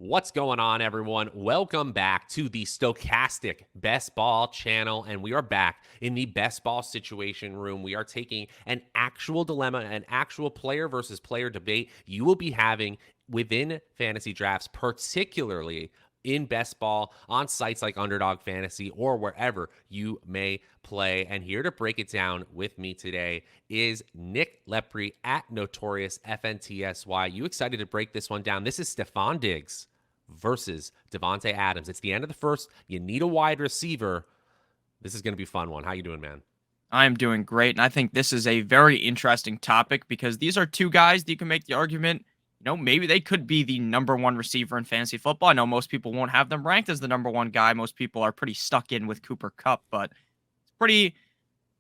What's going on, everyone? Welcome back to the Stochastic Best Ball channel, and we are back in the Best Ball Situation Room. We are taking an actual dilemma, an actual player versus player debate you will be having within fantasy drafts, particularly in best ball on sites like Underdog Fantasy or wherever you may play. And here to break it down with me today is Nick Lepri at Notorious FNTSY. You excited to break this one down? This is Stefon Diggs versus Davante Adams. It's the end of the first. You need a wide receiver. This is going to be a fun one. How you doing, man? I'm doing great, and I think this is a very interesting topic because these are two guys that you can make the argument, maybe they could be the number one receiver in fantasy football. I know most people won't have them ranked as the number one guy. Most people are pretty stuck in with Cooper Kupp, but it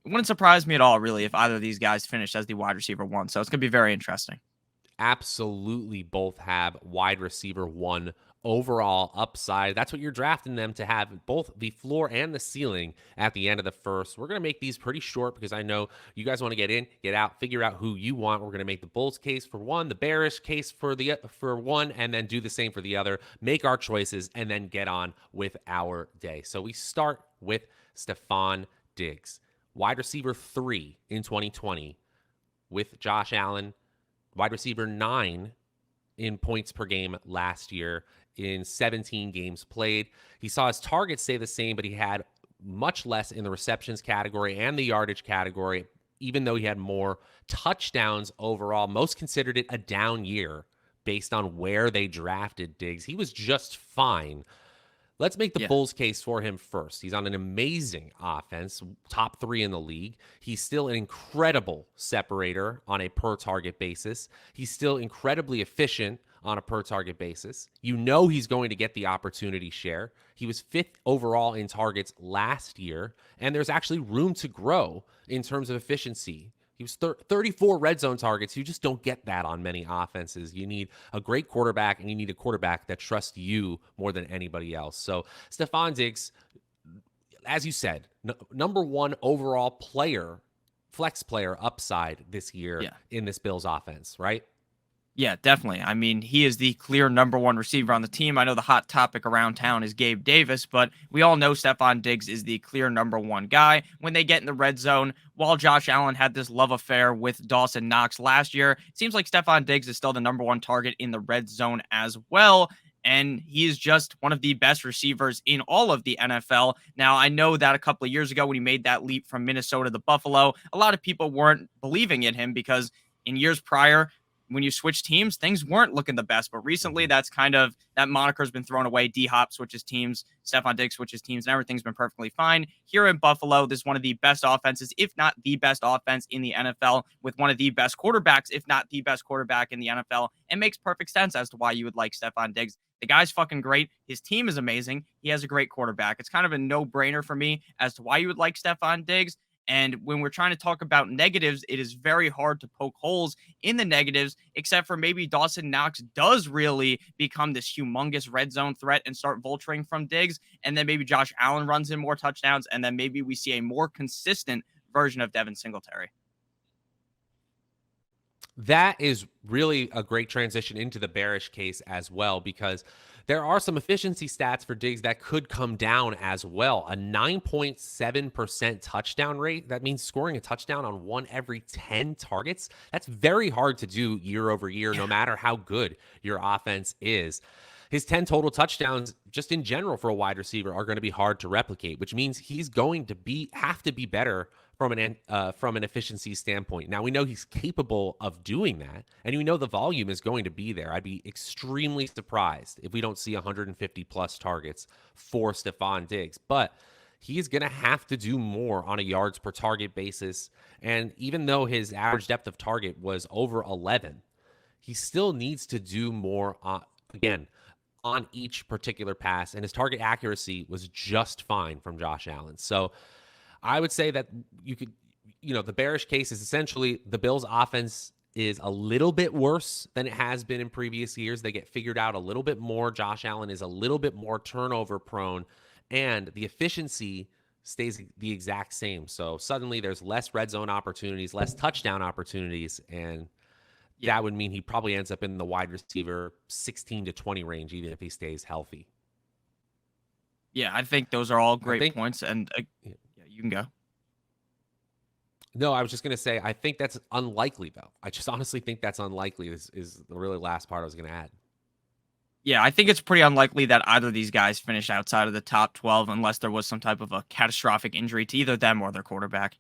wouldn't surprise me at all, really, if either of these guys finished as the wide receiver one. So it's going to be very interesting. Absolutely both have wide receiver one overall upside. That's what you're drafting them to have, both the floor and the ceiling at the end of the first. We're going to make these pretty short because I know you guys want to get in, get out, figure out who you want. We're going to make the Bulls case for one, the bearish case for one, and then do the same for the other, make our choices, and then get on with our day. So we start with Stefon Diggs, wide receiver 3 in 2020 with Josh Allen, wide receiver 9 in points per game last year in 17 games played. He saw his targets stay the same, but he had much less in the receptions category and the yardage category, even though he had more touchdowns overall. Most considered it a down year based on where they drafted Diggs. He was just fine. Let's make the Yeah. Bulls case for him first. He's on an amazing offense, top 3 in the league. He's still an incredible separator on a per target basis. He's still incredibly efficient on a per target basis. You know he's going to get the opportunity share. He was 5th overall in targets last year, and there's actually room to grow in terms of efficiency. He was 34 red zone targets. You just don't get that on many offenses. You need a great quarterback, and you need a quarterback that trusts you more than anybody else. So Stefon Diggs, as you said, number one overall player, flex player upside this year Yeah. in this Bills offense, right? Yeah, definitely. I mean, he is the clear number one receiver on the team. I know the hot topic around town is Gabe Davis, but we all know Stefon Diggs is the clear number one guy. When they get in the red zone, while Josh Allen had this love affair with Dawson Knox last year, it seems like Stefon Diggs is still the number one target in the red zone as well. And he is just one of the best receivers in all of the NFL. Now, I know that a couple of years ago when he made that leap from Minnesota to Buffalo, a lot of people weren't believing in him because in years prior, when you switch teams, things weren't looking the best. But recently, that's kind of that moniker's been thrown away. D Hop switches teams, Stefon Diggs switches teams, and everything's been perfectly fine. Here in Buffalo, this is one of the best offenses, if not the best offense in the NFL, with one of the best quarterbacks, if not the best quarterback in the NFL. It makes perfect sense as to why you would like Stefon Diggs. The guy's fucking great. His team is amazing. He has a great quarterback. It's kind of a no-brainer for me as to why you would like Stefon Diggs. And when we're trying to talk about negatives, it is very hard to poke holes in the negatives, except for maybe Dawson Knox does really become this humongous red zone threat and start vulturing from Diggs. And then maybe Josh Allen runs in more touchdowns. And then maybe we see a more consistent version of Devin Singletary. That is really a great transition into the bearish case as well, because there are some efficiency stats for Diggs that could come down as well. A 9.7% touchdown rate. That means scoring a touchdown on 1 every 10 targets. That's very hard to do year over year, no matter how good your offense is. His 10 total touchdowns, just in general for a wide receiver, are going to be hard to replicate, which means he's going to have to be better from an efficiency standpoint. Now, we know he's capable of doing that, and we know the volume is going to be there. I'd be extremely surprised if we don't see 150 plus targets for Stefon Diggs, but he is going to have to do more on a yards per target basis. And even though his average depth of target was over 11, he still needs to do more again on each particular pass, and his target accuracy was just fine from Josh Allen. So I would say that the bearish case is essentially the Bills' offense is a little bit worse than it has been in previous years. They get figured out a little bit more. Josh Allen is a little bit more turnover prone, and the efficiency stays the exact same. So suddenly there's less red zone opportunities, less touchdown opportunities, and Yeah. that would mean he probably ends up in the wide receiver 16 to 20 range, even if he stays healthy. Yeah, I think those are all I great think, points, and yeah, you can go. no, I was just going to say, I think that's unlikely, though. I just honestly think that's unlikely, is the really last part I was going to add. Yeah, I think it's pretty unlikely that either of these guys finish outside of the top 12 unless there was some type of a catastrophic injury to either them or their quarterback.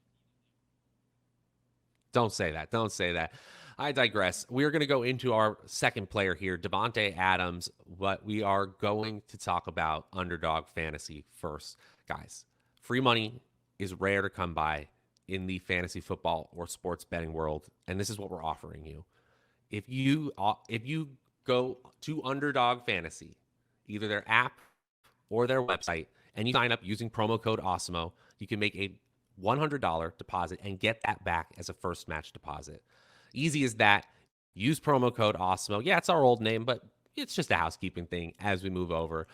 Don't say that. Don't say that. I digress. We are going to go into our second player here, Davante Adams, but we are going to talk about Underdog Fantasy first. Guys, free money is rare to come by in the fantasy football or sports betting world, and this is what we're offering you. If you go to Underdog Fantasy, either their app or their website, and you sign up using promo code AWESEMO, you can make a $100 deposit and get that back as a first match deposit. Easy as that. Use promo code AWESEMO. Yeah, it's our old name, but it's just a housekeeping thing as we move over.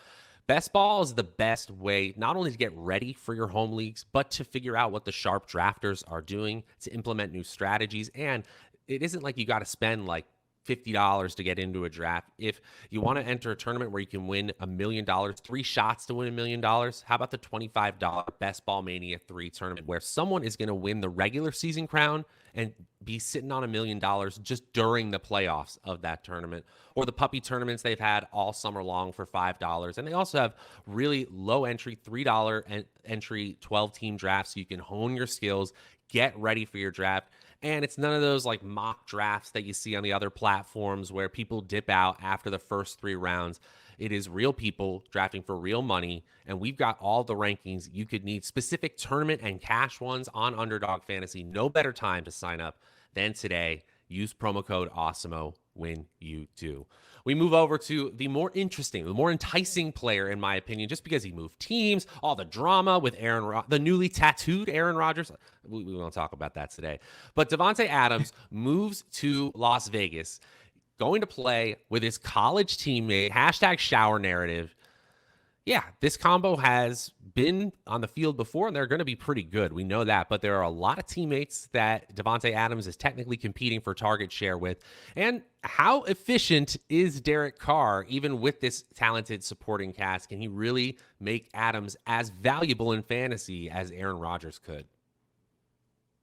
Best ball is the best way not only to get ready for your home leagues, but to figure out what the sharp drafters are doing, to implement new strategies. And it isn't like you got to spend like $50 to get into a draft. If you want to enter a tournament where you can win $1 million, 3 shots to win $1 million, how about the $25 Best Ball Mania 3 tournament where someone is going to win the regular season crown and be sitting on $1 million just during the playoffs of that tournament, or the puppy tournaments they've had all summer long for $5. And they also have really low entry, $3 entry 12 team drafts so you can hone your skills, get ready for your draft. And it's none of those like mock drafts that you see on the other platforms where people dip out after the first 3 rounds. It is real people drafting for real money. And we've got all the rankings you could need, specific tournament and cash ones on Underdog Fantasy. No better time to sign up than today. Use promo code AWESEMO when you do. We move over to the more interesting, the more enticing player, in my opinion, just because he moved teams, all the drama with the newly tattooed Aaron Rodgers. We won't talk about that today. But Davante Adams moves to Las Vegas, going to play with his college teammate, #shower narrative. Yeah, this combo has been on the field before, and they're going to be pretty good. We know that, but there are a lot of teammates that Davante Adams is technically competing for target share with. And how efficient is Derek Carr, even with this talented supporting cast? Can he really make Adams as valuable in fantasy as Aaron Rodgers could?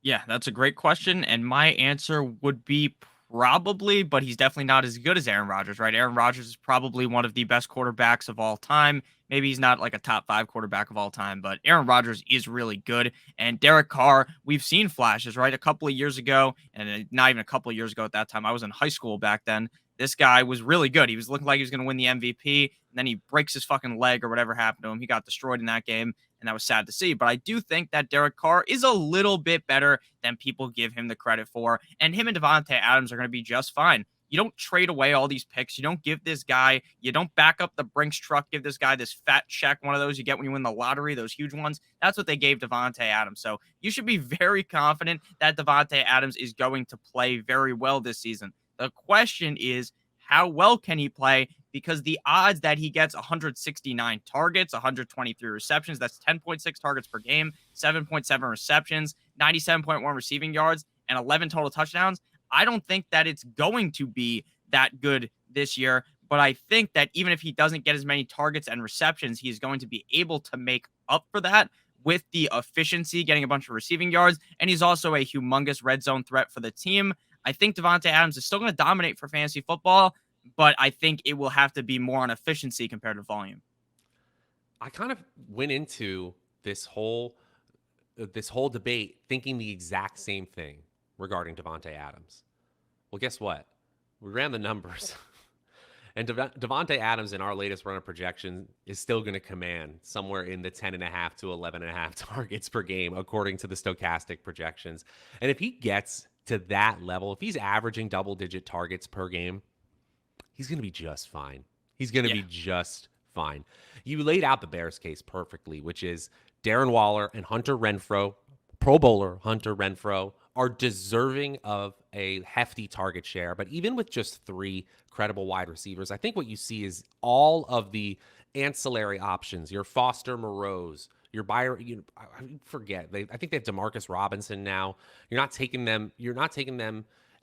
Yeah, that's a great question. And my answer would be probably, but he's definitely not as good as Aaron Rodgers, right? Aaron Rodgers is probably one of the best quarterbacks of all time. Maybe he's not like a top 5 quarterback of all time, but Aaron Rodgers is really good. And Derek Carr, we've seen flashes, right? A couple of years ago, and not even a couple of years ago at that time. I was in high school back then. This guy was really good. He was looking like he was going to win the MVP, and then he breaks his fucking leg or whatever happened to him. He got destroyed in that game, and that was sad to see. But I do think that Derek Carr is a little bit better than people give him the credit for, and him and Davante Adams are going to be just fine. You don't trade away all these picks. You don't give this guy, you don't back up the Brinks truck, give this guy this fat check, one of those you get when you win the lottery, those huge ones. That's what they gave Davante Adams. So you should be very confident that Davante Adams is going to play very well this season. The question is, how well can he play? Because the odds that he gets 169 targets, 123 receptions, that's 10.6 targets per game, 7.7 receptions, 97.1 receiving yards, and 11 total touchdowns. I don't think that it's going to be that good this year, but I think that even if he doesn't get as many targets and receptions, he's going to be able to make up for that with the efficiency, getting a bunch of receiving yards, and he's also a humongous red zone threat for the team. I think Davante Adams is still going to dominate for fantasy football, but I think it will have to be more on efficiency compared to volume. I kind of went into this whole debate thinking the exact same thing regarding Davante Adams. Well, guess what? We ran the numbers. And Davante Adams in our latest run of projection is still going to command somewhere in the 10.5 to 11.5 targets per game, according to the stochastic projections. And if he gets to that level, if he's averaging double-digit targets per game, he's going to be just fine. He's going to Yeah. be just fine. You laid out the Bears case perfectly, which is Darren Waller and Hunter Renfrow, Pro Bowler Hunter Renfrow, are deserving of a hefty target share. But even with just 3 credible wide receivers, I think what you see is all of the ancillary options. Your Foster Moreaus, your Byron. I forget. I think they have Demarcus Robinson now. You're not taking them.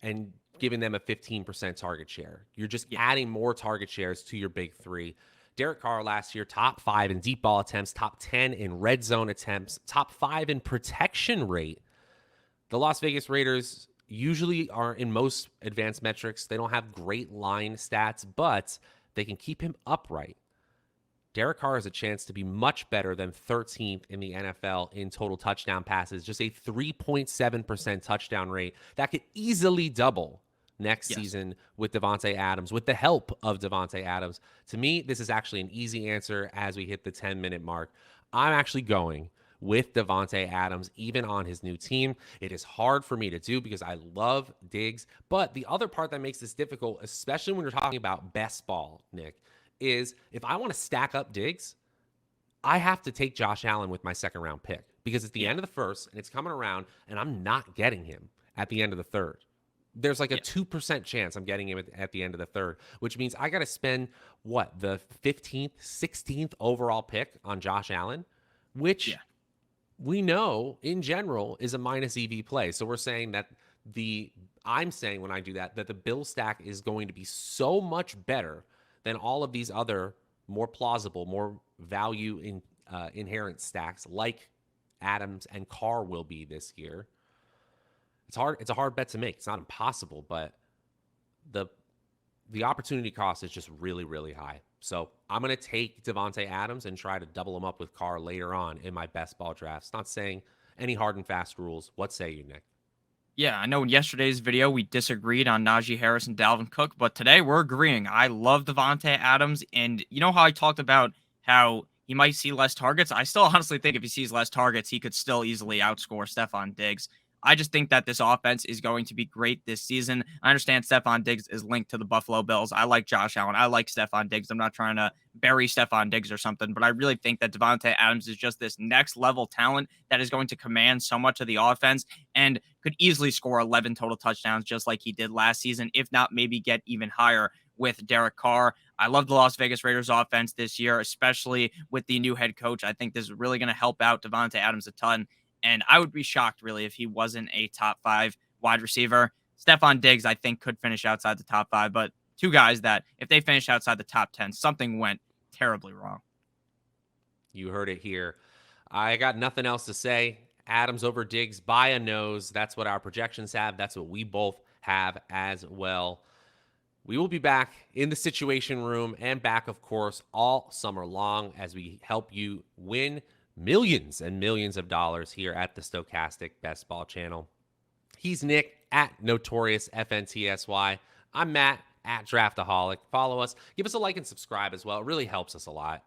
And giving them a 15% target share. You're just Yeah. adding more target shares to your big three. Derek Carr last year, top 5 in deep ball attempts, top 10 in red zone attempts, top 5 in protection rate. The Las Vegas Raiders usually are in most advanced metrics. They don't have great line stats, but they can keep him upright. Derek Carr has a chance to be much better than 13th in the NFL in total touchdown passes, just a 3.7% touchdown rate. That could easily double next Yes. season with Davante Adams, with the help of Davante Adams. To me, this is actually an easy answer as we hit the 10-minute mark. I'm actually going with Davante Adams, even on his new team. It is hard for me to do because I love Diggs. But the other part that makes this difficult, especially when you're talking about best ball, Nick, is if I want to stack up Diggs, I have to take Josh Allen with my second round pick because it's the Yeah. end of the first and it's coming around and I'm not getting him at the end of the third. There's like a 2% chance I'm getting him at the end of the third, which means I got to spend the 15th, 16th overall pick on Josh Allen, which Yeah. we know in general is a minus EV play. So we're saying that I'm saying when I do that the Bill stack is going to be so much better than all of these other more plausible, more value in inherent stacks like Adams and Carr will be this year. It's hard. It's a hard bet to make. It's not impossible, but the opportunity cost is just really, really high. So I'm going to take Davante Adams and try to double him up with Carr later on in my best ball drafts. Not saying any hard and fast rules. What say you, Nick? Yeah, I know in yesterday's video we disagreed on Najee Harris and Dalvin Cook, but today we're agreeing. I love Davante Adams, and you know how I talked about how he might see less targets? I still honestly think if he sees less targets, he could still easily outscore Stefon Diggs. I just think that this offense is going to be great this season. I understand Stefon Diggs is linked to the Buffalo Bills. I like Josh Allen. I like Stefon Diggs. I'm not trying to bury Stefon Diggs or something, but I really think that Davante Adams is just this next level talent that is going to command so much of the offense and could easily score 11 total touchdowns just like he did last season, if not maybe get even higher with Derek Carr. I love the Las Vegas Raiders offense this year, especially with the new head coach. I think this is really going to help out Davante Adams a ton. And I would be shocked, really, if he wasn't a top 5 wide receiver. Stefon Diggs, I think, could finish outside the top 5, but two guys that, if they finish outside the top 10, something went terribly wrong. You heard it here. I got nothing else to say. Adams over Diggs by a nose. That's what our projections have. That's what we both have as well. We will be back in the Situation Room and back, of course, all summer long as we help you win millions and millions of dollars here at the Stochastic Best Ball channel. He's Nick at Notorious FNTSY. I'm Matt at Draftaholic. Follow us. Give us a like and subscribe as well. It really helps us a lot.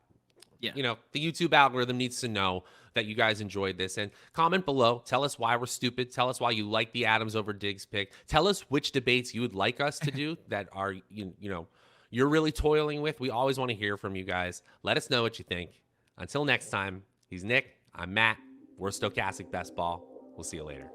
Yeah. You know, the YouTube algorithm needs to know that you guys enjoyed this. And comment below. Tell us why we're stupid. Tell us why you like the Adams over Diggs pick. Tell us which debates you would like us to do that are, you're really toiling with. We always want to hear from you guys. Let us know what you think. Until next time, he's Nick. I'm Matt. We're Stochastic Best Ball. We'll see you later.